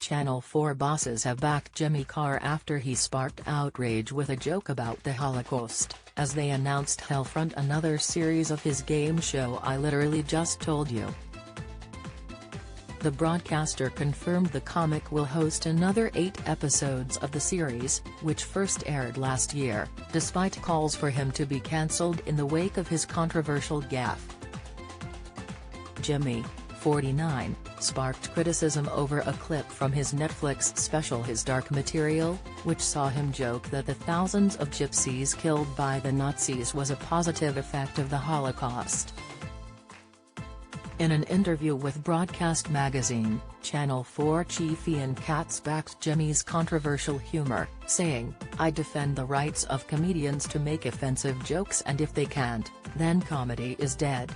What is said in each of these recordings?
Channel 4 bosses have backed Jimmy Carr after he sparked outrage with a joke about the Holocaust, as they announced he'll front another series of his game show I Literally Just Told You. The broadcaster confirmed the comic will host another 8 episodes of the series, which first aired last year, despite calls for him to be cancelled in the wake of his controversial gaffe. Jimmy, 49, sparked criticism over a clip from his Netflix special His Dark Material, which saw him joke that the thousands of gypsies killed by the Nazis was a positive effect of the Holocaust. In an interview with Broadcast Magazine, Channel 4 chief Ian Katz backed Jimmy's controversial humor, saying, "I defend the rights of comedians to make offensive jokes, and if they can't, then comedy is dead."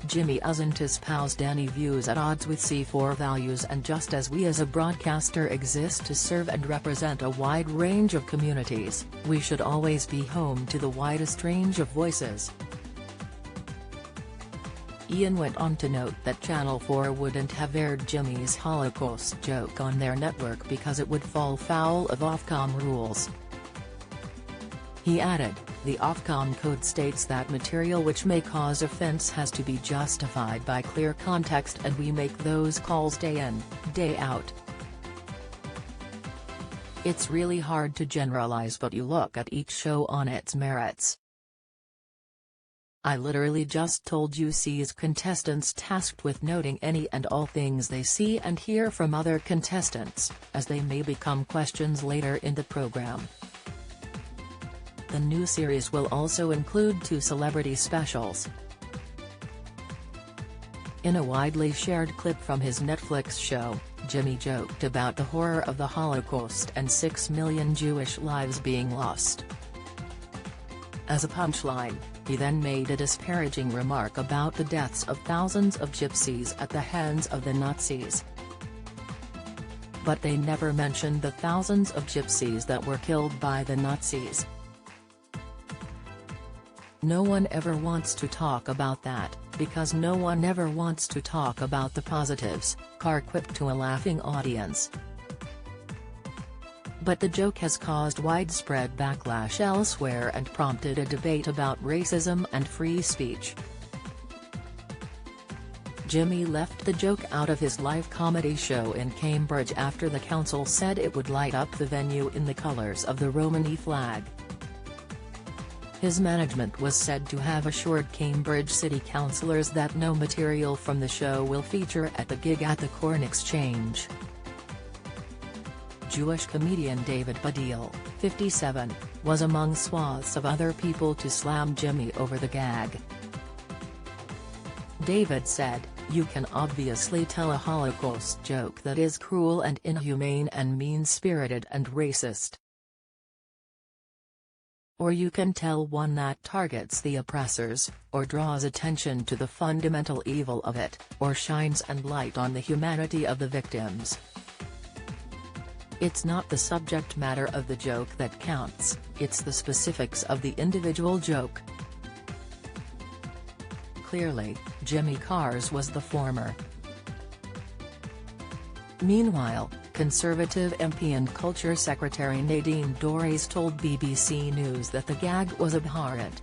Jimmy isn't espoused any views at odds with C4 values, and just as we as a broadcaster exist to serve and represent a wide range of communities, we should always be home to the widest range of voices. Ian went on to note that Channel 4 wouldn't have aired Jimmy's Holocaust joke on their network because it would fall foul of Ofcom rules. He added, "The Ofcom code states that material which may cause offense has to be justified by clear context, and we make those calls day in, day out. It's really hard to generalize, but you look at each show on its merits. I Literally Just Told You sees contestants tasked with noting any and all things they see and hear from other contestants, as they may become questions later in the program." The new series will also include 2 celebrity specials. In a widely shared clip from his Netflix show, Jimmy joked about the horror of the Holocaust and 6 million Jewish lives being lost. As a punchline, he then made a disparaging remark about the deaths of thousands of gypsies at the hands of the Nazis. But they never mentioned the thousands of gypsies that were killed by the Nazis. "No one ever wants to talk about that, because no one ever wants to talk about the positives," Carr quipped to a laughing audience. But the joke has caused widespread backlash elsewhere and prompted a debate about racism and free speech. Jimmy left the joke out of his live comedy show in Cambridge after the council said it would light up the venue in the colours of the Romani flag. His management was said to have assured Cambridge city councillors that no material from the show will feature at the gig at the Corn Exchange. Jewish comedian David Baddiel, 57, was among swaths of other people to slam Jimmy over the gag. David said, "You can obviously tell a Holocaust joke that is cruel and inhumane and mean-spirited and racist. Or you can tell one that targets the oppressors, or draws attention to the fundamental evil of it, or shines and light on the humanity of the victims. It's not the subject matter of the joke that counts, it's the specifics of the individual joke." Clearly, Jimmy Carr's was the former. Meanwhile, Conservative MP and Culture Secretary Nadine Dorries told BBC News that the gag was abhorrent,